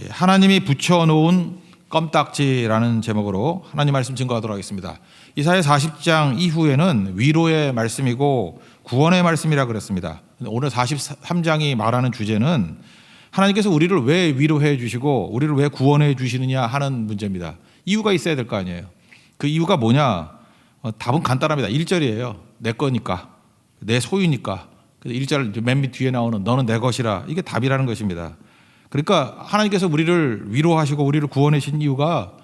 하나님이 붙여놓은 껌딱지라는 제목으로 하나님 말씀 증거하도록 하겠습니다. 이사야 40장 이후에는 위로의 말씀이고 구원의 말씀이라 그랬습니다. 오늘 43장이 말하는 주제는 하나님께서 우리를 왜 위로해 주시고 우리를 왜 구원해 주시느냐 하는 문제입니다. 이유가 있어야 될 거 아니에요. 그 이유가 뭐냐? 답은 간단합니다. 1절이에요. 내 거니까, 내 소유니까. 1절 맨 밑 뒤에 나오는 너는 내 것이라, 이게 답이라는 것입니다. 그러니까 하나님께서 우리를 위로하시고 우리를 구원해 주신 이유가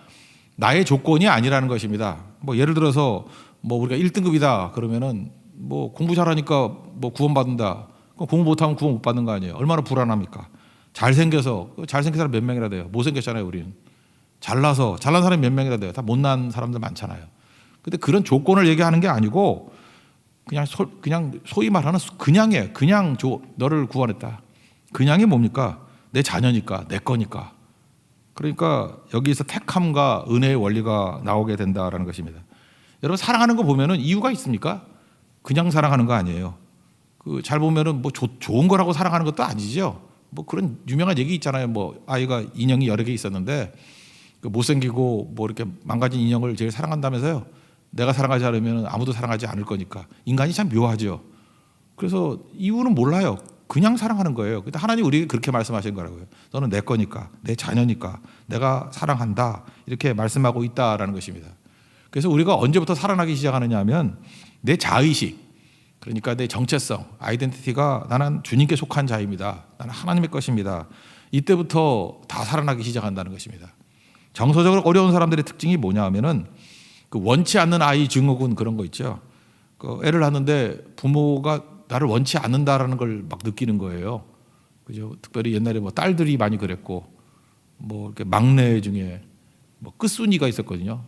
나의 조건이 아니라는 것입니다. 뭐 예를 들어서 뭐 우리가 1등급이다 그러면은 뭐 공부 잘하니까 뭐 구원받는다. 공부 못하면 구원 못 받는 거 아니에요. 얼마나 불안합니까? 잘생긴 사람 몇 명이라 돼요. 못생겼잖아요. 우리는 잘난 사람이 몇 명이라 돼요. 다 못난 사람들 많잖아요. 근데 그런 조건을 얘기하는 게 아니고 그냥 소위 말하는 그냥이에요. 그냥 너를 구원했다. 그냥이 뭡니까? 내 자녀니까, 내 거니까. 그러니까 여기서 택함과 은혜의 원리가 나오게 된다라는 것입니다. 여러분 사랑하는 거 보면은 이유가 있습니까? 그냥 사랑하는 거 아니에요. 잘 보면은 뭐 좋은 거라고 사랑하는 것도 아니죠. 뭐 그런 유명한 얘기 있잖아요. 뭐 아이가 인형이 여러 개 있었는데 못생기고 뭐 이렇게 망가진 인형을 제일 사랑한다면서요. 내가 사랑하지 않으면 아무도 사랑하지 않을 거니까. 인간이 참 묘하죠. 그래서 이유는 몰라요. 그냥 사랑하는 거예요. 근데 하나님 우리에게 그렇게 말씀하신 거라고요. 너는 내 거니까, 내 자녀니까, 내가 사랑한다. 이렇게 말씀하고 있다라는 것입니다. 그래서 우리가 언제부터 살아나기 시작하느냐 하면 내 자의식, 그러니까 내 정체성, 아이덴티티가 나는 주님께 속한 자입니다. 나는 하나님의 것입니다. 이때부터 다 살아나기 시작한다는 것입니다. 정서적으로 어려운 사람들의 특징이 뭐냐 하면은 원치 않는 아이 증후군 그런 거 있죠. 애를 낳는데 부모가 나를 원치 않는다라는 걸 막 느끼는 거예요. 그죠? 특별히 옛날에 뭐 딸들이 많이 그랬고, 뭐 이렇게 막내 중에 뭐 끝순이가 있었거든요.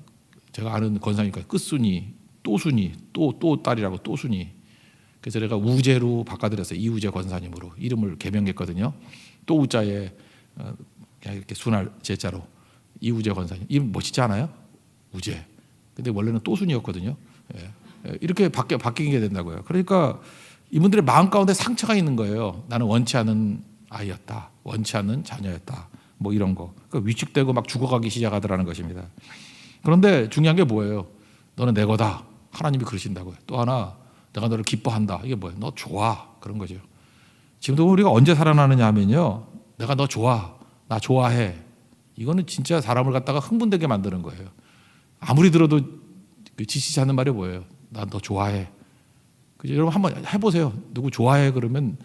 제가 아는 권사니까 끝순이, 또순이, 또 딸이라고 또순이. 그래서 제가 우재로 바꿔드렸어요. 이우재 권사님으로 이름을 개명했거든요. 또 우자에 그냥 이렇게 순할 제자로 이우재 권사님. 이름 멋있지 않아요? 우재. 근데 원래는 또순이었거든요. 이렇게 바뀌게 된다고요. 그러니까 이분들의 마음 가운데 상처가 있는 거예요. 나는 원치 않은 아이였다. 원치 않는 자녀였다. 뭐 이런 거. 그러니까 위축되고 막 죽어가기 시작하더라는 것입니다. 그런데 중요한 게 뭐예요? 너는 내 거다. 하나님이 그러신다고요. 또 하나, 내가 너를 기뻐한다. 이게 뭐예요? 너 좋아. 그런 거죠. 지금도 우리가 언제 살아나느냐 하면요. 내가 너 좋아. 나 좋아해. 이거는 진짜 사람을 갖다가 흥분되게 만드는 거예요. 아무리 들어도 지치지 않는 말이 뭐예요? 난 너 좋아해. 그죠? 여러분 한번 해보세요. 누구 좋아해 그러면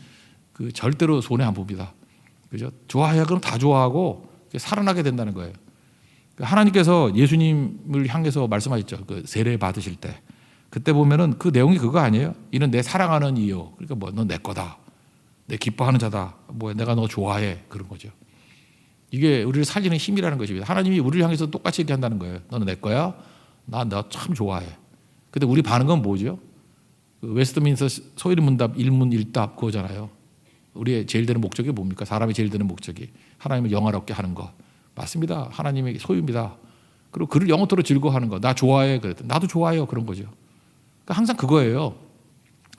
절대로 손해 안 봅니다. 그죠? 좋아해 그럼 다 좋아하고 살아나게 된다는 거예요. 하나님께서 예수님을 향해서 말씀하셨죠. 세례 받으실 때 그때 보면은 그 내용이 그거 아니에요? 이는 내 사랑하는 이요. 그러니까 뭐 넌 내 거다. 내 기뻐하는 자다. 뭐 내가 너 좋아해 그런 거죠. 이게 우리를 살리는 힘이라는 것입니다. 하나님이 우리를 향해서 똑같이 얘기 한다는 거예요. 너는 내 거야. 나 참 좋아해. 근데 우리 반응은 뭐죠? 웨스트민스터 소위 문답 1문1답 그거잖아요. 우리의 제일 되는 목적이 뭡니까? 사람이 제일 되는 목적이 하나님을 영화롭게 하는 것. 맞습니다. 하나님의 소유입니다. 그리고 그를 영원토록 즐거워하는 것. 나 좋아해. 그랬더니 나도 좋아해요. 그런 거죠. 그러니까 항상 그거예요.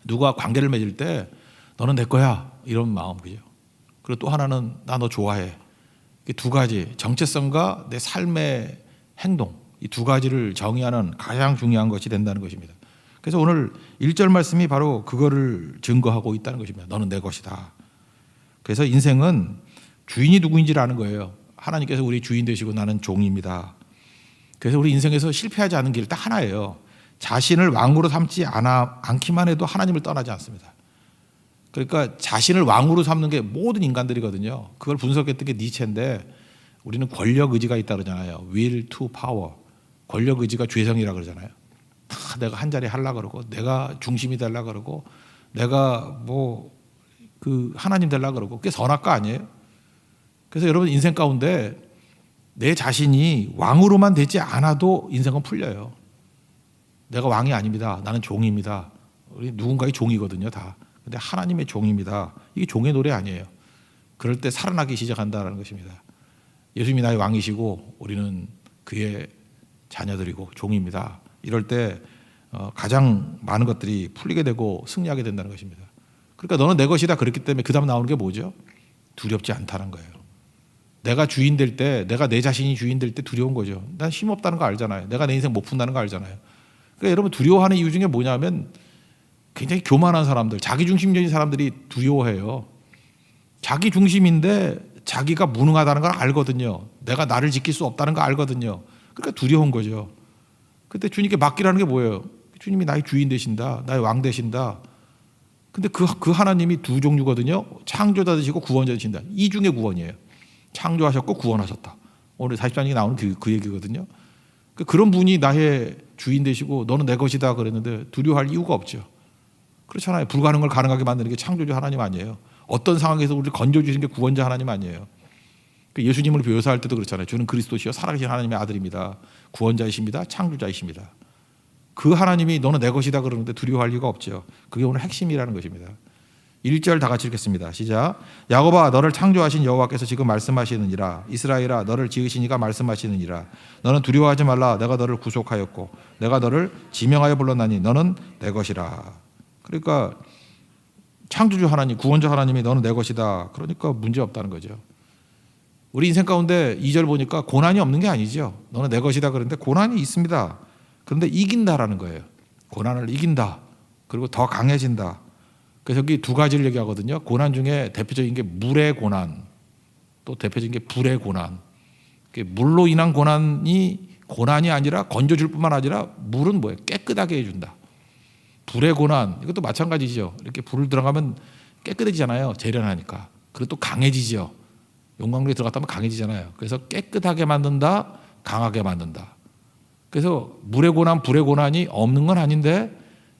누가 관계를 맺을 때 너는 내 거야. 이런 마음. 그죠? 그리고 또 하나는 나 너 좋아해. 두 가지, 정체성과 내 삶의 행동, 이 두 가지를 정의하는 가장 중요한 것이 된다는 것입니다. 그래서 오늘 1절 말씀이 바로 그거를 증거하고 있다는 것입니다. 너는 내 것이다. 그래서 인생은 주인이 누구인지를 아는 거예요. 하나님께서 우리 주인 되시고 나는 종입니다. 그래서 우리 인생에서 실패하지 않은 길 딱 하나예요. 자신을 왕으로 삼지 않기만 해도 하나님을 떠나지 않습니다. 그러니까 자신을 왕으로 삼는 게 모든 인간들이거든요. 그걸 분석했던 게 니체인데 우리는 권력 의지가 있다 그러잖아요. will to power. 권력 의지가 죄성이라 그러잖아요. 다 내가 한 자리 하려고 그러고 내가 중심이 되려고 그러고 내가 하나님 되려고 그러고 그게 선악과 아니에요. 그래서 여러분 인생 가운데 내 자신이 왕으로만 되지 않아도 인생은 풀려요. 내가 왕이 아닙니다. 나는 종입니다. 우리 누군가의 종이거든요. 다. 근데 하나님의 종입니다. 이게 종의 노래 아니에요. 그럴 때 살아나기 시작한다는 것입니다. 예수님이 나의 왕이시고 우리는 그의 자녀들이고 종입니다. 이럴 때 가장 많은 것들이 풀리게 되고 승리하게 된다는 것입니다. 그러니까 너는 내 것이다 그랬기 때문에 그 다음 나오는 게 뭐죠? 두렵지 않다는 거예요. 내가 주인 될 때, 내가 내 자신이 주인 될 때 두려운 거죠. 난 힘없다는 거 알잖아요. 내가 내 인생 못 푼다는 거 알잖아요. 그러니까 여러분 두려워하는 이유 중에 뭐냐면 굉장히 교만한 사람들, 자기중심적인 사람들이 두려워해요. 자기 중심인데 자기가 무능하다는 걸 알거든요. 내가 나를 지킬 수 없다는 거 알거든요. 그러니까 두려운 거죠. 그때 주님께 맡기라는 게 뭐예요? 주님이 나의 주인 되신다, 나의 왕 되신다. 근데 그 하나님이 두 종류거든요. 창조자 되시고 구원자 되신다. 이 중에 구원이에요. 창조하셨고 구원하셨다. 오늘 40장에 나오는 그 얘기거든요. 그런 분이 나의 주인 되시고 너는 내 것이다 그랬는데 두려워할 이유가 없죠. 그렇잖아요. 불가능한 걸 가능하게 만드는 게 창조주 하나님 아니에요. 어떤 상황에서 우리를 건져주시는 게 구원자 하나님 아니에요. 예수님을 묘사할 때도 그렇잖아요. 주는 그리스도시요 살아계신 하나님의 아들입니다. 구원자이십니다. 창조자이십니다. 그 하나님이 너는 내 것이다 그러는데 두려워할 이유가 없죠. 그게 오늘 핵심이라는 것입니다. 1절 다 같이 읽겠습니다. 시작. 야곱아 너를 창조하신 여호와께서 지금 말씀하시느니라. 이스라엘아 너를 지으신 이가 말씀하시느니라. 너는 두려워하지 말라. 내가 너를 구속하였고 내가 너를 지명하여 불렀나니 너는 내 것이라. 그러니까 창조주 하나님, 구원자 하나님이 너는 내 것이다. 그러니까 문제 없다는 거죠. 우리 인생 가운데 2절 보니까 고난이 없는 게 아니죠. 너는 내 것이다 그런데 고난이 있습니다. 그런데 이긴다라는 거예요. 고난을 이긴다. 그리고 더 강해진다. 그래서 여기 두 가지를 얘기하거든요. 고난 중에 대표적인 게 물의 고난, 또 대표적인 게 불의 고난. 물로 인한 고난이 아니라 건져줄 뿐만 아니라 물은 뭐예요? 깨끗하게 해준다. 불의 고난, 이것도 마찬가지죠. 이렇게 불을 들어가면 깨끗해지잖아요. 재련하니까. 그리고 또 강해지죠. 용광로에 들어갔다 하면 강해지잖아요. 그래서 깨끗하게 만든다, 강하게 만든다. 그래서 물의 고난, 불의 고난이 없는 건 아닌데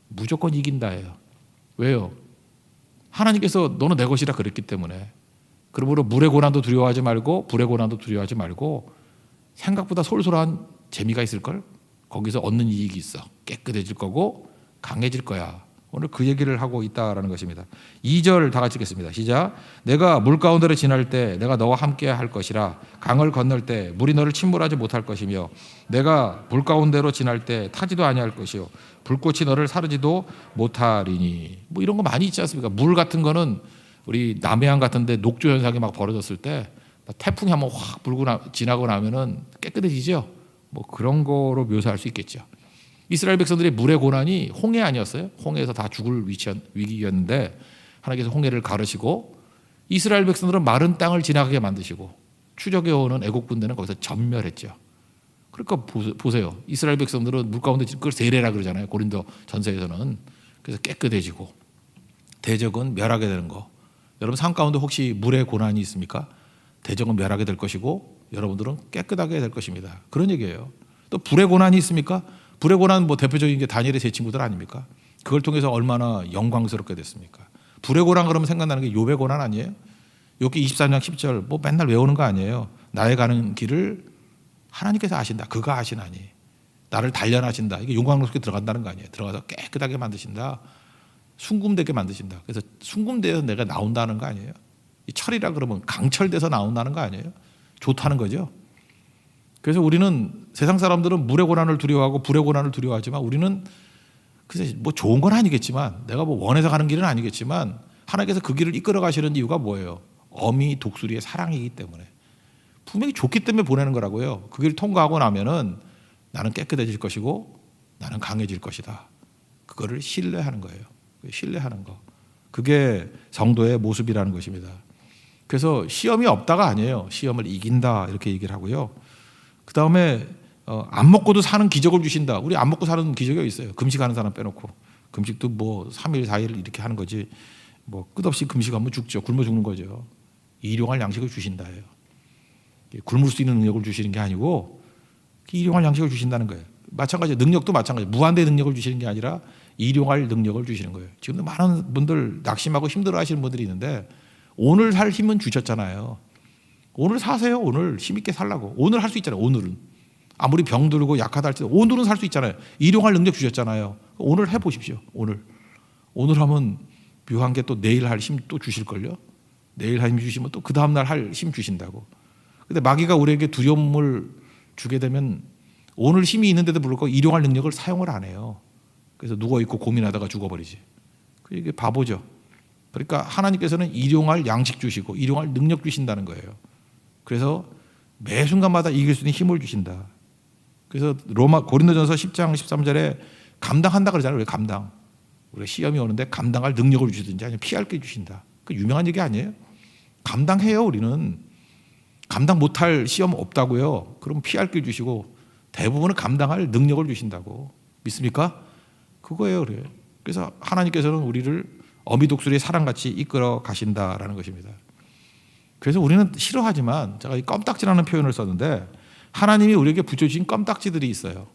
무조건 이긴다예요. 왜요? 하나님께서 너는 내 것이라 그랬기 때문에. 그러므로 물의 고난도 두려워하지 말고 불의 고난도 두려워하지 말고 생각보다 솔솔한 재미가 있을걸? 거기서 얻는 이익이 있어. 깨끗해질 거고 강해질 거야. 오늘 그 얘기를 하고 있다라는 것입니다. 2절 다 같이 읽겠습니다. 시작. 내가 물 가운데를 지날 때 내가 너와 함께 할 것이라. 강을 건널 때 물이 너를 침몰하지 못할 것이며 내가 물 가운데로 지날 때 타지도 아니할 것이요 불꽃이 너를 사르지도 못하리니. 뭐 이런 거 많이 있지 않습니까? 물 같은 거는 우리 남해안 같은 데 녹조 현상이 막 벌어졌을 때 태풍이 한번 확 불고 지나고 나면은 깨끗해지죠. 뭐 그런 거로 묘사할 수 있겠죠. 이스라엘 백성들의 물의 고난이 홍해 아니었어요? 홍해에서 다 죽을 위기였는데 하나님께서 홍해를 가르시고 이스라엘 백성들은 마른 땅을 지나가게 만드시고 추적해오는 애국 군대는 거기서 전멸했죠. 그러니까 보세요. 이스라엘 백성들은 물 가운데 그걸 세례라 그러잖아요. 고린도 전서에서는. 그래서 깨끗해지고 대적은 멸하게 되는 거. 여러분 삶 가운데 혹시 물의 고난이 있습니까? 대적은 멸하게 될 것이고 여러분들은 깨끗하게 될 것입니다. 그런 얘기예요. 또 불의 고난이 있습니까? 불의 고난 뭐 대표적인 게 다니엘의 제 친구들 아닙니까? 그걸 통해서 얼마나 영광스럽게 됐습니까? 불의 고난 그러면 생각나는 게 욥의 고난 아니에요? 욥기 24장 10절 뭐 맨날 외우는 거 아니에요? 나의 가는 길을 하나님께서 아신다. 그가 아시나니. 나를 단련하신다. 이게 용광로 속에 들어간다는 거 아니에요? 들어가서 깨끗하게 만드신다. 순금되게 만드신다. 그래서 순금되어서 내가 나온다는 거 아니에요? 이 철이라 그러면 강철돼서 나온다는 거 아니에요? 좋다는 거죠. 그래서 우리는 세상 사람들은 물의 고난을 두려워하고 불의 고난을 두려워하지만 우리는 글쎄 뭐 좋은 건 아니겠지만 내가 뭐 원해서 가는 길은 아니겠지만 하나님께서 그 길을 이끌어 가시는 이유가 뭐예요? 어미 독수리의 사랑이기 때문에. 분명히 좋기 때문에 보내는 거라고요. 그 길을 통과하고 나면은 나는 깨끗해질 것이고 나는 강해질 것이다. 그거를 신뢰하는 거예요. 신뢰하는 거. 그게 성도의 모습이라는 것입니다. 그래서 시험이 없다가 아니에요. 시험을 이긴다 이렇게 얘기를 하고요. 그 다음에 안 먹고도 사는 기적을 주신다. 우리 안 먹고 사는 기적이 있어요. 금식하는 사람 빼놓고. 금식도 뭐 3일 4일 이렇게 하는 거지. 뭐 끝없이 금식하면 죽죠. 굶어 죽는 거죠. 일용할 양식을 주신다예요. 굶을 수 있는 능력을 주시는 게 아니고 일용할 양식을 주신다는 거예요. 마찬가지예요. 능력도 마찬가지예요. 무한대의 능력을 주시는 게 아니라 일용할 능력을 주시는 거예요. 지금도 많은 분들 낙심하고 힘들어하시는 분들이 있는데 오늘 살 힘은 주셨잖아요. 오늘 사세요. 오늘 힘있게 살라고. 오늘 할 수 있잖아요. 오늘은. 아무리 병들고 약하다 할지라도 오늘은 살 수 있잖아요. 일용할 능력 주셨잖아요. 오늘 해보십시오. 오늘 하면 묘한 게 또 내일 할 힘 또 주실걸요. 내일 할 힘 주시면 또 그 다음날 할 힘 주신다고. 근데 마귀가 우리에게 두려움을 주게 되면 오늘 힘이 있는데도 불구하고 일용할 능력을 사용을 안 해요. 그래서 누워있고 고민하다가 죽어버리지. 이게 바보죠. 그러니까 하나님께서는 일용할 양식 주시고 일용할 능력 주신다는 거예요. 그래서 매 순간마다 이길 수 있는 힘을 주신다. 그래서 고린도전서 10장 13절에 감당한다 그러잖아요. 우리 감당. 우리가 시험이 오는데 감당할 능력을 주시든지 아니면 피할 게 주신다. 그 유명한 얘기 아니에요? 감당해요. 우리는 감당 못할 시험 없다고요. 그럼 피할 게 주시고 대부분은 감당할 능력을 주신다고. 믿습니까? 그거예요. 그래요. 그래서 하나님께서는 우리를 어미독수리의 사랑같이 이끌어 가신다라는 것입니다. 그래서 우리는 싫어하지만 제가 이 껌딱지라는 표현을 썼는데 하나님이 우리에게 붙여주신 껌딱지들이 있어요.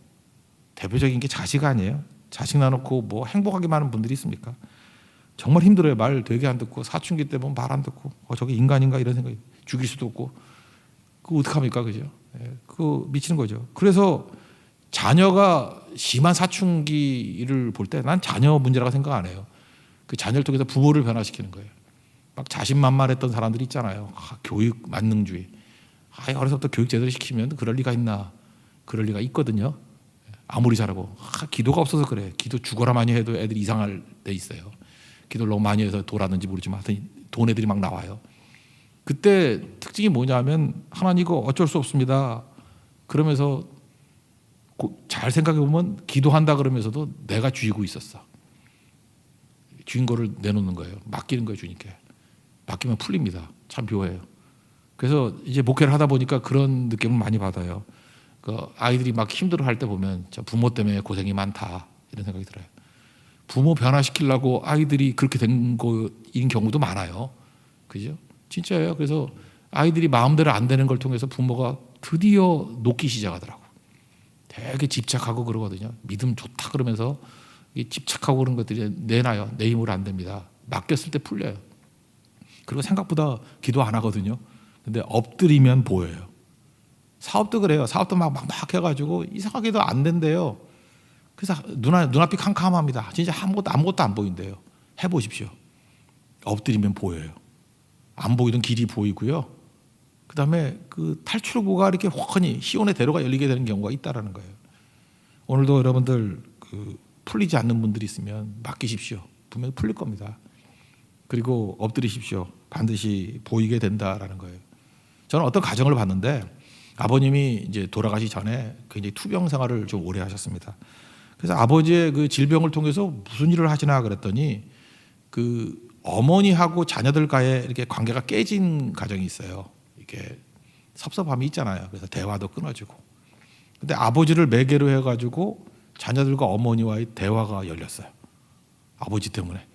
대표적인 게 자식 아니에요? 자식 낳아놓고 뭐 행복하게만 하는 분들이 있습니까? 정말 힘들어요. 말 되게 안 듣고 사춘기 때 보면 말 안 듣고 저게 인간인가 이런 생각이 죽일 수도 없고 그거 어떡합니까? 그죠? 그거 미치는 거죠. 그래서 자녀가 심한 사춘기를 볼 때 난 자녀 문제라고 생각 안 해요. 그 자녀를 통해서 부모를 변화시키는 거예요. 막 자신만만했던 사람들이 있잖아요. 교육 만능주의. 어려서부터 교육 제대로 시키면 그럴 리가 있나? 그럴 리가 있거든요. 아무리 잘하고 기도가 없어서 그래. 기도 죽어라 많이 해도 애들이 이상할 때 있어요. 기도를 너무 많이 해서 돌았는지 모르지만 하여튼 돈 애들이 막 나와요. 그때 특징이 뭐냐면 하나님 이거 어쩔 수 없습니다. 그러면서 잘 생각해 보면 기도한다 그러면서도 내가 쥐고 있었어. 쥐인 거를 내놓는 거예요. 맡기는 거예요. 주님께. 맡기면 풀립니다. 참 묘해요. 그래서 이제 목회를 하다 보니까 그런 느낌을 많이 받아요. 그 아이들이 막 힘들어할 때 보면 부모 때문에 고생이 많다 이런 생각이 들어요. 부모 변화시키려고 아이들이 그렇게 된 거인 경우도 많아요. 그죠? 진짜예요. 그래서 아이들이 마음대로 안 되는 걸 통해서 부모가 드디어 놓기 시작하더라고. 되게 집착하고 그러거든요. 믿음 좋다 그러면서 집착하고 그런 것들이 내놔요. 내 힘으로 안 됩니다. 맡겼을 때 풀려요. 그리고 생각보다 기도 안 하거든요. 근데 엎드리면 보여요. 사업도 그래요. 사업도 막 해가지고 이상하게도 안 된대요. 그래서 눈앞이 캄캄합니다. 진짜 아무것도 안 보인대요. 해보십시오. 엎드리면 보여요. 안 보이던 길이 보이고요. 그다음에 그 탈출구가 이렇게 훤히 시온의 대로가 열리게 되는 경우가 있다라는 거예요. 오늘도 여러분들 풀리지 않는 분들이 있으면 맡기십시오. 분명히 풀릴 겁니다. 그리고 엎드리십시오. 반드시 보이게 된다라는 거예요. 저는 어떤 가정을 봤는데 아버님이 이제 돌아가시 전에 굉장히 투병 생활을 좀 오래 하셨습니다. 그래서 아버지의 그 질병을 통해서 무슨 일을 하시나 그랬더니 그 어머니하고 자녀들과의 이렇게 관계가 깨진 가정이 있어요. 이렇게 섭섭함이 있잖아요. 그래서 대화도 끊어지고. 근데 아버지를 매개로 해가지고 자녀들과 어머니와의 대화가 열렸어요. 아버지 때문에.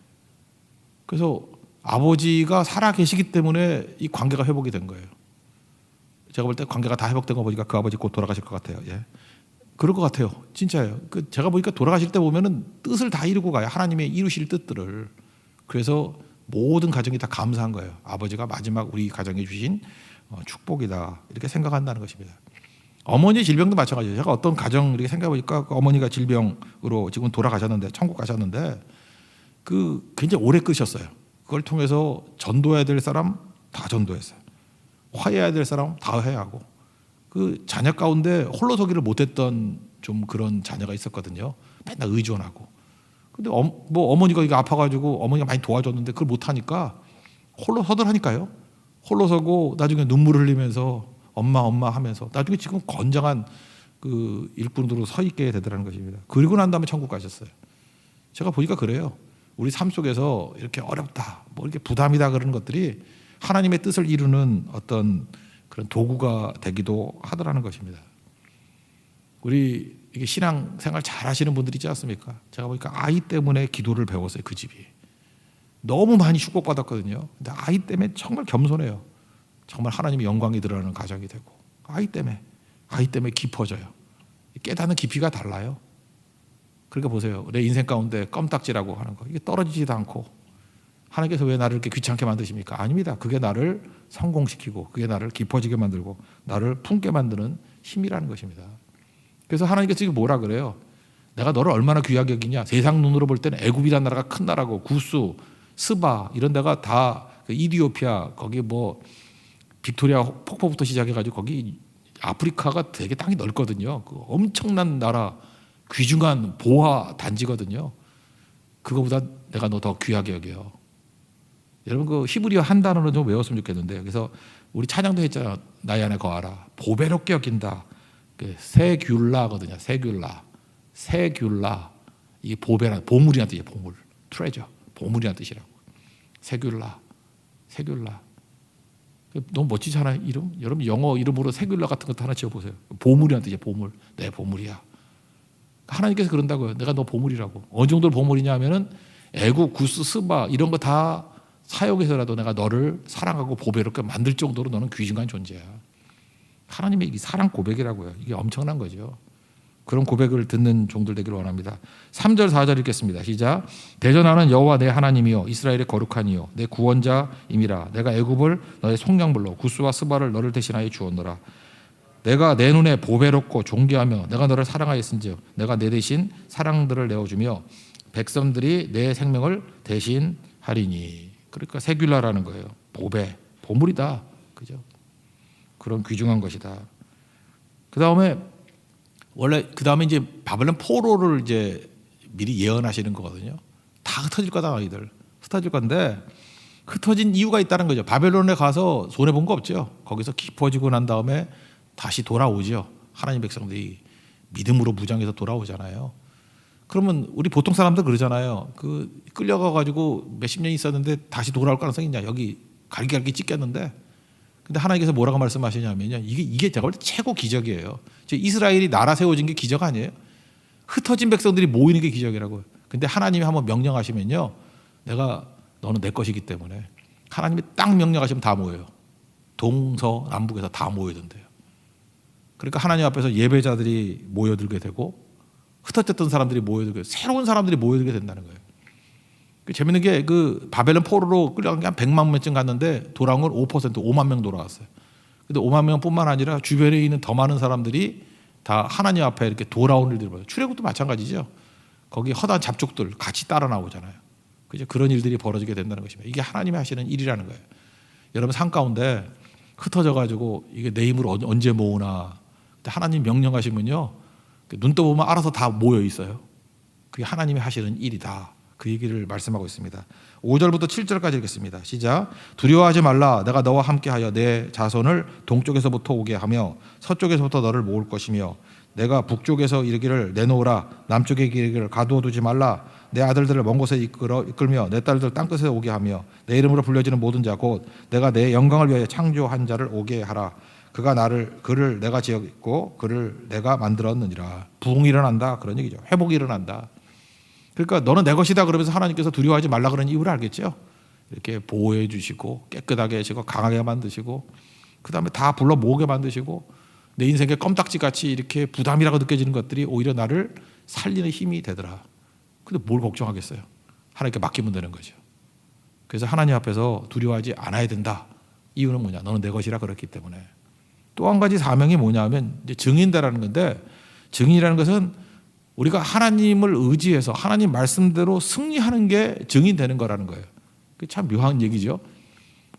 그래서 아버지가 살아 계시기 때문에 이 관계가 회복이 된 거예요. 제가 볼 때 관계가 다 회복된 거 보니까 그 아버지 곧 돌아가실 것 같아요. 예. 그럴 것 같아요. 진짜예요. 제가 보니까 돌아가실 때 보면은 뜻을 다 이루고 가요. 하나님의 이루실 뜻들을. 그래서 모든 가정이 다 감사한 거예요. 아버지가 마지막 우리 가정에 주신 축복이다. 이렇게 생각한다는 것입니다. 어머니 질병도 마찬가지예요. 제가 어떤 가정 이렇게 생각해 보니까 그 어머니가 질병으로 지금 돌아가셨는데 천국 가셨는데 그 굉장히 오래 끄셨어요. 그걸 통해서 전도해야 될 사람 다 전도했어요. 화해해야 될 사람 다 화해하고 그 자녀 가운데 홀로 서기를 못했던 좀 그런 자녀가 있었거든요. 맨날 의존하고. 근데 뭐 어머니가 이거 아파가지고 어머니가 많이 도와줬는데 그걸 못하니까 홀로 서더라니까요. 홀로 서고 나중에 눈물 흘리면서 엄마 하면서 나중에 지금 건장한 그 일꾼으로 서 있게 되더라는 것입니다. 그리고 난 다음에 천국 가셨어요. 제가 보니까 그래요. 우리 삶 속에서 이렇게 어렵다, 뭐 이렇게 부담이다 그런 것들이 하나님의 뜻을 이루는 어떤 그런 도구가 되기도 하더라는 것입니다. 우리 이게 신앙 생활 잘 하시는 분들이 있지 않습니까? 제가 보니까 아이 때문에 기도를 배웠어요. 그 집이. 너무 많이 축복받았거든요. 근데 아이 때문에 정말 겸손해요. 정말 하나님의 영광이 드러나는 가정이 되고 아이 때문에 깊어져요. 깨닫는 깊이가 달라요. 그러니까 보세요. 내 인생 가운데 껌딱지라고 하는 거 이게 떨어지지도 않고 하나님께서 왜 나를 이렇게 귀찮게 만드십니까? 아닙니다. 그게 나를 성공시키고 그게 나를 깊어지게 만들고 나를 품게 만드는 힘이라는 것입니다. 그래서 하나님께서 지금 뭐라 그래요? 내가 너를 얼마나 귀하게 여기냐. 세상 눈으로 볼 때는 애굽이라는 나라가 큰 나라고 구스, 스바 이런 데가 다 그 이디오피아 거기 뭐 빅토리아 폭포부터 시작해가지고 거기 아프리카가 되게 땅이 넓거든요. 그 엄청난 나라 귀중한 보화 단지거든요. 그거보다 내가 너 더 귀하게 여겨요. 여러분 그 히브리어 한 단어로 좀 외웠으면 좋겠는데 그래서 우리 찬양도 했잖아. 나의 안에 거하라. 보배롭게 여긴다. 세귤라거든요. 세귤라. 이게 보물이라는 뜻이에요. 보물. 트레저. 보물이라는 뜻이라고. 세귤라. 너무 멋지잖아요. 이름. 여러분 영어 이름으로 세귤라 같은 것도 하나 지어보세요. 보물이라는 뜻이에요. 보물. 내 보물이야. 하나님께서 그런다고요. 내가 너 보물이라고. 어느 정도로 보물이냐 하면은 애국, 구스, 스바 이런 거 다 사용해서라도 내가 너를 사랑하고 보배롭게 만들 정도로 너는 귀중한 존재야. 하나님의 이 사랑 고백이라고요. 이게 엄청난 거죠. 그런 고백을 듣는 종들 되기를 원합니다. 3절 4절 읽겠습니다. 시작. 대전하는 여호와 내 하나님이요 이스라엘의 거룩하니요 내 구원자임이라. 내가 애굽을 너의 속량물로 구스와 스바를 너를 대신하여 주었노라. 내가 내 눈에 보배롭고 존귀하며 내가 너를 사랑하였은즉 내가 내 대신 사랑들을 내어주며 백성들이 내 생명을 대신하리니. 그러니까 세귤라라는 거예요. 보물이다. 그죠? 그런 귀중한 것이다. 그 다음에 이제 바벨론 포로를 이제 미리 예언하시는 거거든요. 다 흩어질 거다 너희들. 흩어질 건데 흩어진 이유가 있다는 거죠. 바벨론에 가서 손해 본 거 없죠. 거기서 깊어지고 난 다음에 다시 돌아오죠. 하나님 백성들이 믿음으로 무장해서 돌아오잖아요. 그러면 우리 보통 사람들 그러잖아요. 끌려가 가지고 몇십 년 있었는데 다시 돌아올 가능성이 있냐? 여기 갈기 찢겼는데. 근데 하나님께서 뭐라고 말씀하시냐면요. 이게 제가 볼 때 최고 기적이에요. 이스라엘이 나라 세워진 게 기적 아니에요? 흩어진 백성들이 모이는 게 기적이라고요. 근데 하나님이 한번 명령하시면요. 너는 내 것이기 때문에 하나님이 딱 명령하시면 다 모여요. 동서남북에서 다 모여든대요. 그러니까 하나님 앞에서 예배자들이 모여들게 되고 흩어졌던 사람들이 모여들게, 새로운 사람들이 모여들게 된다는 거예요. 재밌는 게 바벨론 포로로 끌려간 게 한 100만 명쯤 갔는데 돌아온 건 5%, 5만 명 돌아왔어요. 근데 5만 명뿐만 아니라 주변에 있는 더 많은 사람들이 다 하나님 앞에 이렇게 돌아오는 일들을 봐요. 출애굽도 마찬가지죠. 거기 허다한 잡족들 같이 따라 나오잖아요. 그죠? 그런 일들이 벌어지게 된다는 것입니다. 이게 하나님이 하시는 일이라는 거예요. 여러분 삶 가운데 흩어져 가지고 이게 내 힘으로 언제 모으나. 하나님 명령하시면요. 눈 떠보면 알아서 다 모여 있어요. 그게 하나님이 하시는 일이다. 그 얘기를 말씀하고 있습니다. 5절부터 7절까지 읽겠습니다. 시작. 두려워하지 말라. 내가 너와 함께하여 내 자손을 동쪽에서부터 오게 하며 서쪽에서부터 너를 모을 것이며 내가 북쪽에서 이르기를 내놓으라. 남쪽에 이르기를 가두어두지 말라. 내 아들들을 먼 곳에 이끌며 내 딸들 땅끝에 오게 하며 내 이름으로 불려지는 모든 자 곧 내가 내 영광을 위하여 창조한 자를 오게 하라. 그를 내가 지었고 그를 내가 만들었느니라. 부흥이 일어난다. 그런 얘기죠. 회복이 일어난다. 그러니까 너는 내 것이다 그러면서 하나님께서 두려워하지 말라 그런 이유를 알겠죠. 이렇게 보호해 주시고 깨끗하게 하시고 강하게 만드시고 그다음에 다 불러 모으게 만드시고 내 인생에 껌딱지같이 이렇게 부담이라고 느껴지는 것들이 오히려 나를 살리는 힘이 되더라. 근데 뭘 걱정하겠어요. 하나님께 맡기면 되는 거죠. 그래서 하나님 앞에서 두려워하지 않아야 된다. 이유는 뭐냐? 너는 내 것이라 그렇기 때문에. 또 한 가지 사명이 뭐냐 하면 이제 증인되라는 건데 증인이라는 것은 우리가 하나님을 의지해서 하나님 말씀대로 승리하는 게 증인되는 거라는 거예요. 참 묘한 얘기죠.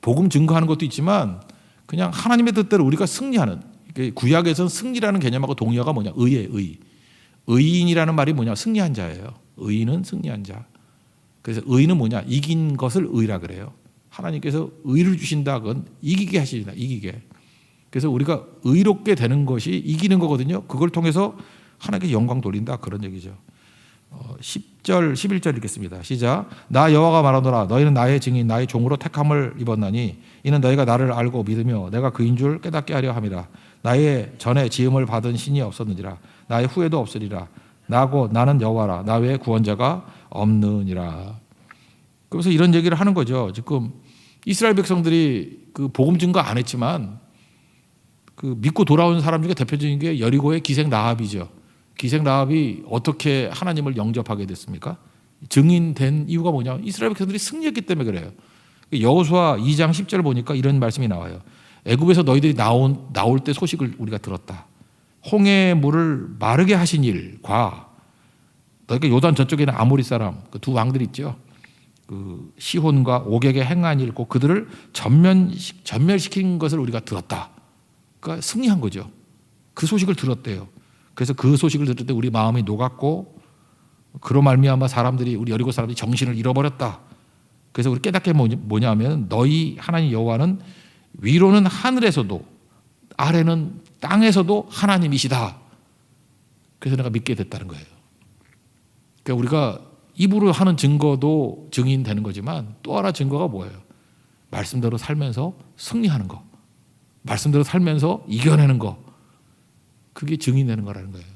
복음 증거하는 것도 있지만 그냥 하나님의 뜻대로 우리가 승리하는, 구약에서는 승리라는 개념하고 동의어가 뭐냐? 의. 의인이라는 말이 뭐냐? 승리한 자예요. 의인은 승리한 자. 그래서 의는 뭐냐? 이긴 것을 의라 그래요. 하나님께서 의를 주신다. 그건 이기게 하시다. 이기게. 그래서 우리가 의롭게 되는 것이 이기는 거거든요. 그걸 통해서 하나님께 영광 돌린다. 그런 얘기죠. 10절 11절 읽겠습니다. 시작. 나 여호와가 말하노라. 너희는 나의 증인 나의 종으로 택함을 입었나니 이는 너희가 나를 알고 믿으며 내가 그인 줄 깨닫게 하려 함이라. 나의 전에 지음을 받은 신이 없었느니라. 나의 후에도 없으리라. 나는 여호와라. 나 외에 구원자가 없느니라. 그래서 이런 얘기를 하는 거죠. 지금 이스라엘 백성들이 그 복음 증거 안 했지만 그 믿고 돌아온 사람 중에 대표적인 게 여리고의 기생 라합이죠. 기생 라합이 어떻게 하나님을 영접하게 됐습니까? 증인된 이유가 뭐냐? 이스라엘 백성들이 승리했기 때문에 그래요. 여호수아 2장 10절 보니까 이런 말씀이 나와요. 애굽에서 너희들이 나올 때 소식을 우리가 들었다. 홍해 물을 마르게 하신 일과 너희가 요단 저쪽에 있는 아모리 사람 그 두 왕들 있죠. 그 시혼과 오객의 행한 일, 꼭 그들을 전멸시킨 것을 우리가 들었다. 그러니까 승리한 거죠. 그 소식을 들었대요. 그래서 그 소식을 들을 때 우리 마음이 녹았고 그로 말미암아 우리 여리고 사람들이 정신을 잃어버렸다. 그래서 우리 깨닫게 뭐냐면 너희 하나님 여호와는 위로는 하늘에서도 아래는 땅에서도 하나님이시다. 그래서 내가 믿게 됐다는 거예요. 그러니까 우리가 입으로 하는 증거도 증인되는 거지만 또 하나 증거가 뭐예요? 말씀대로 살면서 승리하는 거, 말씀대로 살면서 이겨내는 거, 그게 증인되는 거라는 거예요.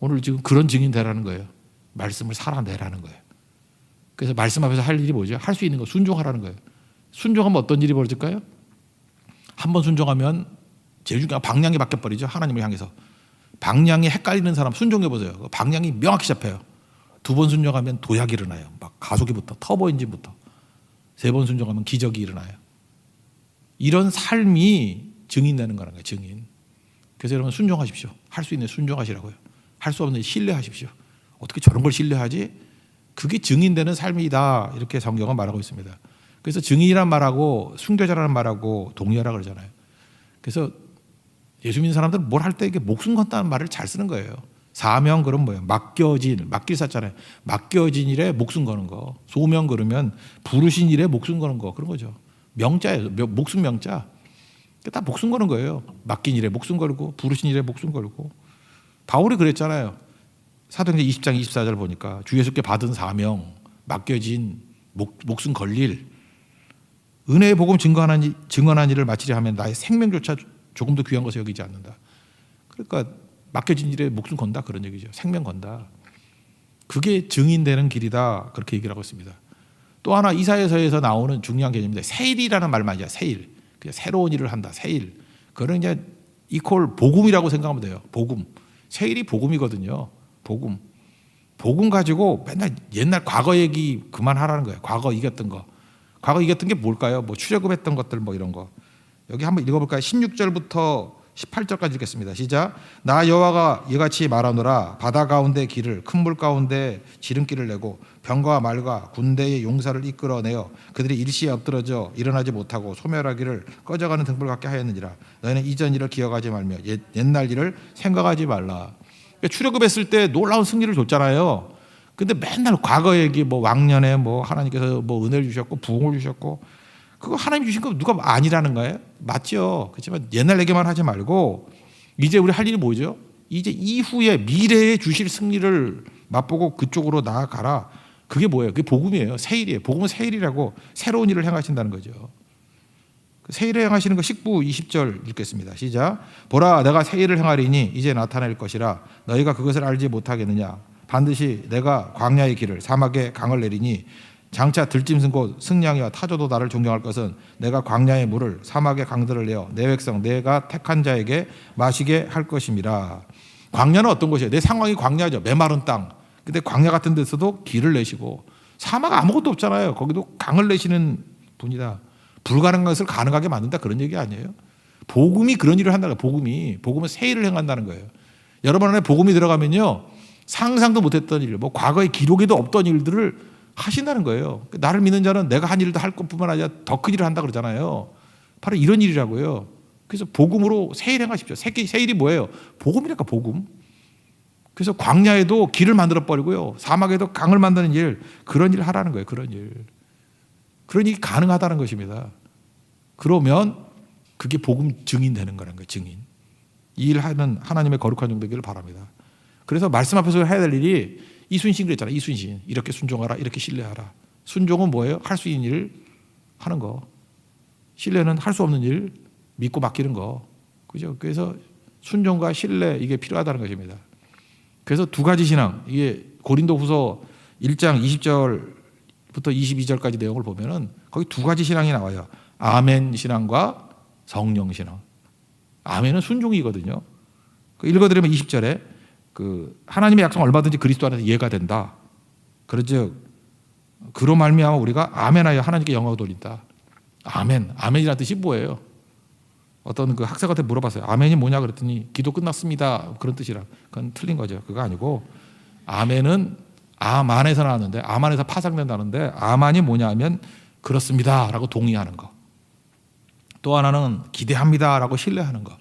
오늘 지금 그런 증인 되라는 거예요. 말씀을 살아내라는 거예요. 그래서 말씀 앞에서 할 일이 뭐죠? 할 수 있는 거 순종하라는 거예요. 순종하면 어떤 일이 벌어질까요? 한 번 순종하면 제일 중요한 방향이 바뀌어버리죠. 하나님을 향해서. 방향이 헷갈리는 사람 순종해 보세요. 방향이 명확히 잡혀요. 2번 순종하면 도약이 일어나요. 막 가속기부터 터보 엔진부터. 3번 순종하면 기적이 일어나요. 이런 삶이 증인되는 거라는 거예요. 증인. 그래서 여러분 순종하십시오. 할 수 있는 순종하시라고요. 할 수 없는 신뢰하십시오. 어떻게 저런 걸 신뢰하지? 그게 증인되는 삶이다. 이렇게 성경은 말하고 있습니다. 그래서 증인이란 말하고 순교자라는 말하고 동의하라 그러잖아요. 그래서 예수 믿는 사람들은 뭘 할 때 이게 목숨 건다는 말을 잘 쓰는 거예요. 사명 그럼 뭐예요? 맡겨진, 맡길 샀잖아요. 맡겨진 일에 목숨 거는 거. 소명 그러면 부르신 일에 목숨 거는 거. 그런 거죠. 명자예요. 목숨 명자. 다 목숨 거는 거예요. 맡긴 일에 목숨 걸고 부르신 일에 목숨 걸고. 바울이 그랬잖아요. 사도행전 20장 24절 보니까 주 예수께 받은 사명, 맡겨진 목숨 걸릴 은혜의 복음 증언한 일을 마치려 하면 나의 생명조차 조금도 귀한 것을 여기지 않는다. 그러니까 맡겨진 일에 목숨 건다 그런 얘기죠. 생명 건다. 그게 증인되는 길이다. 그렇게 얘기를 하고 있습니다. 또 하나 이사야서에서 나오는 중요한 개념인데 세일이라는 말만 이제 세일. 그냥 새로운 일을 한다. 세일. 그런 이제 이퀄 복음이라고 생각하면 돼요. 복음. 세일이 복음이거든요. 복음. 복음 가지고 맨날 옛날 과거 얘기 그만하라는 거예요. 과거 이겼던 거. 과거 이겼던 게 뭘까요? 뭐 출애굽했던 것들 뭐 이런 거. 여기 한번 읽어볼까요? 16절부터 18절까지 읽겠습니다. 시작. 나 여호와가 이같이 말하노라. 바다 가운데 길을 큰 물 가운데 지름길을 내고 병과 말과 군대의 용사를 이끌어내어 그들이 일시에 엎드러져 일어나지 못하고 소멸하기를 꺼져가는 등불 같게 하였느니라. 너희는 이전 일을 기억하지 말며 옛날 일을 생각하지 말라. 그러니까 출애굽했을 때 놀라운 승리를 줬잖아요. 근데 맨날 과거 얘기 뭐 왕년에 뭐 하나님께서 뭐 은혜를 주셨고 부흥을 주셨고 그거 하나님 주신 거 누가 아니라는 거예요? 맞죠. 그렇지만 옛날 얘기만 하지 말고 이제 우리 할 일이 뭐죠? 이제 이후에 미래에 주실 승리를 맛보고 그쪽으로 나아가라. 그게 뭐예요? 그게 복음이에요. 세일이에요. 복음은 세일이라고 새로운 일을 행하신다는 거죠. 새 일을 행하시는 거 19, 20절 읽겠습니다. 시작. 보라 내가 새 일을 행하리니 이제 나타낼 것이라 너희가 그것을 알지 못하겠느냐. 반드시 내가 광야의 길을 사막에 강을 내리니 장차 들짐승 곧 승냥이와 타조도 나를 존경할 것은 내가 광야의 물을 사막의 강들을 내어 내 백성 내가 택한 자에게 마시게 할 것임이라. 광야는 어떤 곳이에요? 내 상황이 광야죠. 메마른 땅. 근데 광야 같은 데서도 길을 내시고 사막 아무것도 없잖아요. 거기도 강을 내시는 분이다. 불가능한 것을 가능하게 만든다 그런 얘기 아니에요. 복음이 그런 일을 한다는 거예요. 복음은 새 일을 행한다는 거예요. 여러분 안에 복음이 들어가면요 상상도 못했던 일, 뭐 과거의 기록에도 없던 일들을 하신다는 거예요. 나를 믿는 자는 내가 한 일도 할 것뿐만 아니라 더 큰 일을 한다 그러잖아요. 바로 이런 일이라고요. 그래서 복음으로 새 일 행하십시오. 새 일이 뭐예요? 복음이니까 복음. 그래서 광야에도 길을 만들어 버리고요. 사막에도 강을 만드는 일, 그런 일을 하라는 거예요. 그런 일. 그런 일이 가능하다는 것입니다. 그러면 그게 복음 증인되는 거라는 거예요. 증인. 이 일하는 하나님의 거룩한 종 되기를 바랍니다. 그래서 말씀 앞에서 해야 될 일이 이순신 그랬잖아요. 이순신. 이렇게 순종하라. 이렇게 신뢰하라. 순종은 뭐예요? 할 수 있는 일을 하는 거. 신뢰는 할 수 없는 일 믿고 맡기는 거. 그죠? 그래서 순종과 신뢰 이게 필요하다는 것입니다. 그래서 두 가지 신앙. 이게 고린도후서 1장 20절부터 22절까지 내용을 보면은 거기 두 가지 신앙이 나와요. 아멘 신앙과 성령 신앙. 아멘은 순종이거든요. 읽어드리면 20절에 그 하나님의 약속 얼마든지 그리스도 안에서 이해가 된다. 그러즉 그로 말미암아 우리가 아멘하여 하나님께 영광을 돌린다. 아멘. 아멘이라는 뜻이 뭐예요? 어떤 그 학생한테 물어봤어요. 아멘이 뭐냐 그랬더니 기도 끝났습니다. 그런 뜻이라. 그건 틀린 거죠. 그거 아니고 아멘은 암안에서 나왔는데 암안에서 파생된다는데 암안이 뭐냐 하면 그렇습니다라고 동의하는 거. 또 하나는 기대합니다라고 신뢰하는 거.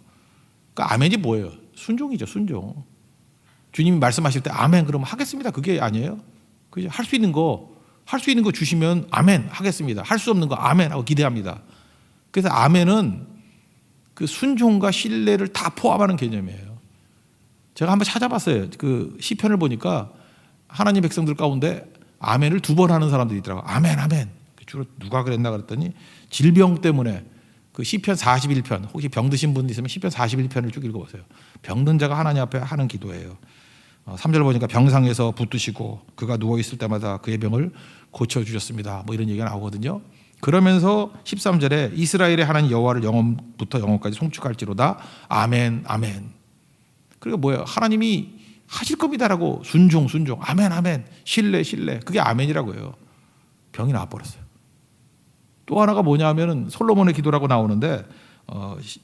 그러니까 아멘이 뭐예요? 순종이죠. 순종. 주님이 말씀하실 때 아멘 그러면 하겠습니다. 그게 아니에요. 그죠? 할 수 있는 거 주시면 아멘 하겠습니다. 할 수 없는 거 아멘 하고 기대합니다. 그래서 아멘은 그 순종과 신뢰를 다 포함하는 개념이에요. 제가 한번 찾아봤어요. 그 시편을 보니까 하나님 백성들 가운데 아멘을 2번 하는 사람들이 있더라고요. 아멘, 아멘. 주로 누가 그랬나 그랬더니 질병 때문에 그 시편 41편, 혹시 병 드신 분 있으면 시편 41편을 쭉 읽어보세요. 병든 자가 하나님 앞에 하는 기도예요. 3절 보니까 병상에서 붙드시고 그가 누워있을 때마다 그의 병을 고쳐주셨습니다. 뭐 이런 얘기가 나오거든요. 그러면서 13절에 이스라엘의 하나님 여호와를 영원부터 영원까지 송축할지로다. 아멘, 아멘. 그리고 뭐예요? 하나님이 하실 겁니다라고 순종, 아멘, 아멘. 신뢰, 그게 아멘이라고 해요. 병이 나와버렸어요. 또 하나가 뭐냐 하면은 솔로몬의 기도라고 나오는데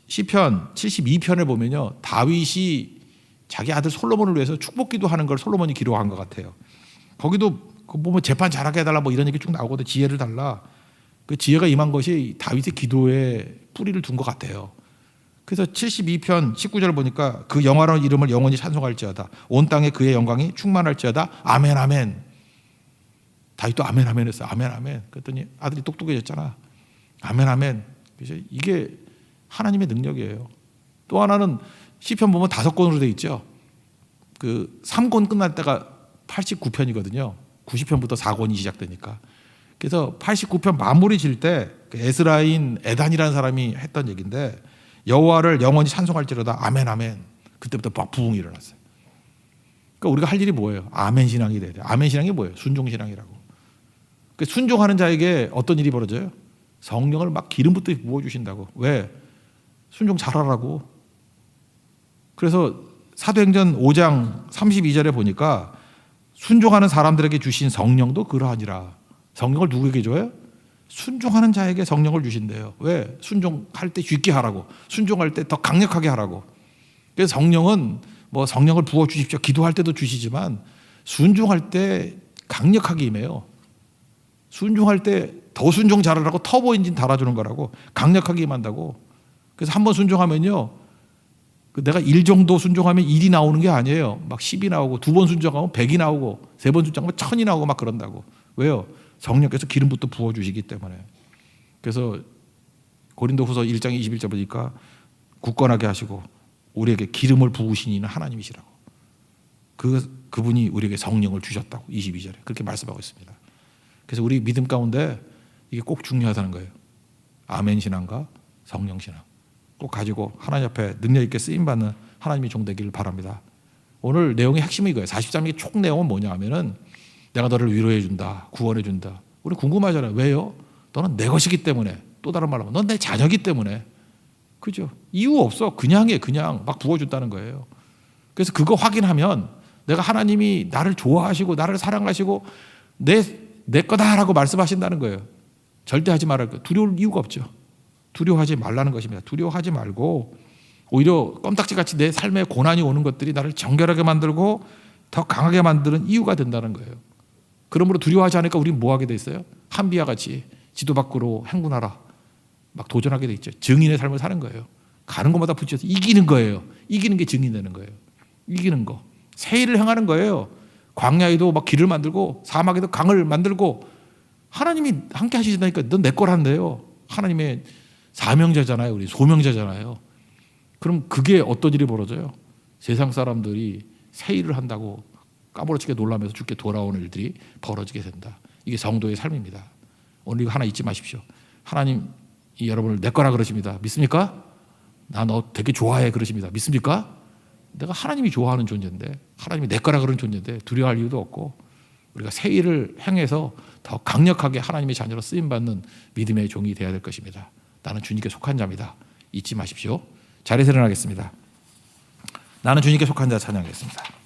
시편 72편을 보면요, 다윗이 자기 아들 솔로몬을 위해서 축복 기도하는 걸 솔로몬이 기록한 것 같아요. 거기도 보면 재판 잘하게 해달라 뭐 이런 얘기 쭉 나오거든. 지혜를 달라. 그 지혜가 임한 것이 다윗의 기도에 뿌리를 둔 것 같아요. 그래서 72편 19절 보니까 그 영화로운 이름을 영원히 찬송할지어다. 온 땅에 그의 영광이 충만할지어다. 아멘, 아멘. 다윗도 아멘, 아멘 했어요. 아멘, 아멘. 그랬더니 아들이 똑똑해졌잖아. 아멘, 아멘. 그래서 이게 하나님의 능력이에요. 또 하나는 시편 보면 5권으로 돼 있죠. 그 3권 끝날 때가 89편이거든요. 90편부터 4권이 시작되니까. 그래서 89편 마무리 질 때 에스라인 에단이라는 사람이 했던 얘기인데 여호와를 영원히 찬송할지로다. 아멘, 아멘. 그때부터 막 부흥이 일어났어요. 그러니까 우리가 할 일이 뭐예요? 아멘 신앙이 돼야 돼요. 아멘 신앙이 뭐예요? 순종 신앙이라고. 그러니까 순종하는 자에게 어떤 일이 벌어져요? 성령을 막 기름부터 부어주신다고. 왜? 순종 잘하라고. 그래서 사도행전 5장 32절에 보니까 순종하는 사람들에게 주신 성령도 그러하니라. 성령을 누구에게 줘요? 순종하는 자에게 성령을 주신대요. 왜? 순종할 때 쉽게 하라고. 순종할 때 더 강력하게 하라고. 그래서 성령은 뭐 성령을 부어 주십시오. 기도할 때도 주시지만 순종할 때 강력하게 임해요. 순종할 때 더 순종 잘하라고 터보 엔진 달아주는 거라고. 강력하게 임한다고. 그래서 한 번 순종하면요, 내가 1 정도 순종하면 1이 나오는 게 아니에요. 막 10이 나오고, 2번 순종하면 100이 나오고, 3번 순종하면 1000이 나오고 막 그런다고. 왜요? 성령께서 기름부터 부어주시기 때문에. 그래서 고린도후서 1장 21절 보니까 굳건하게 하시고 우리에게 기름을 부으신 이는 하나님이시라고. 그분이 우리에게 성령을 주셨다고 22절에 그렇게 말씀하고 있습니다. 그래서 우리 믿음 가운데 이게 꼭 중요하다는 거예요. 아멘 신앙과 성령 신앙 꼭 가지고 하나님 앞에 능력 있게 쓰임받는 하나님의 종 되기를 바랍니다. 오늘 내용의 핵심이 이거예요. 43기 총 내용은 뭐냐 하면은 내가 너를 위로해 준다, 구원해 준다. 우리 궁금하잖아요. 왜요? 너는 내 것이기 때문에. 또 다른 말로 하면 넌 내 자녀이기 때문에. 그죠? 이유 없어. 그냥 막 부어준다는 거예요. 그래서 그거 확인하면 내가 하나님이 나를 좋아하시고 나를 사랑하시고 내 거다라고 말씀하신다는 거예요. 절대 하지 말아야 돼요. 두려울 이유가 없죠. 두려워하지 말라는 것입니다. 두려워하지 말고 오히려 껌딱지같이 내 삶에 고난이 오는 것들이 나를 정결하게 만들고 더 강하게 만드는 이유가 된다는 거예요. 그러므로 두려워하지 않으니까 우리는 뭐 하게 돼 있어요? 한비와 같이 지도 밖으로 행군하라. 막 도전하게 돼 있죠. 증인의 삶을 사는 거예요. 가는 곳마다 부딪혀서 이기는 거예요. 이기는 게 증인되는 거예요. 이기는 거. 새 일을 행하는 거예요. 광야에도 막 길을 만들고 사막에도 강을 만들고 하나님이 함께 하시다니까 넌 내 거란데요. 하나님의 사명자잖아요. 우리 소명자잖아요. 그럼 그게 어떤 일이 벌어져요? 세상 사람들이 새 일을 한다고 까무러치게 놀라면서 죽게 돌아오는 일들이 벌어지게 된다. 이게 성도의 삶입니다. 오늘 이거 하나 잊지 마십시오. 하나님 여러분을 내 거라 그러십니다. 믿습니까? 나 너 되게 좋아해 그러십니다. 믿습니까? 내가 하나님이 좋아하는 존재인데, 하나님이 내 거라 그런 존재인데 두려워할 이유도 없고 우리가 새 일을 행해서 더 강력하게 하나님의 자녀로 쓰임받는 믿음의 종이 되어야 될 것입니다. 나는 주님께 속한 자입니다. 잊지 마십시오. 자리에서 일어나겠습니다. 나는 주님께 속한 자 찬양하겠습니다.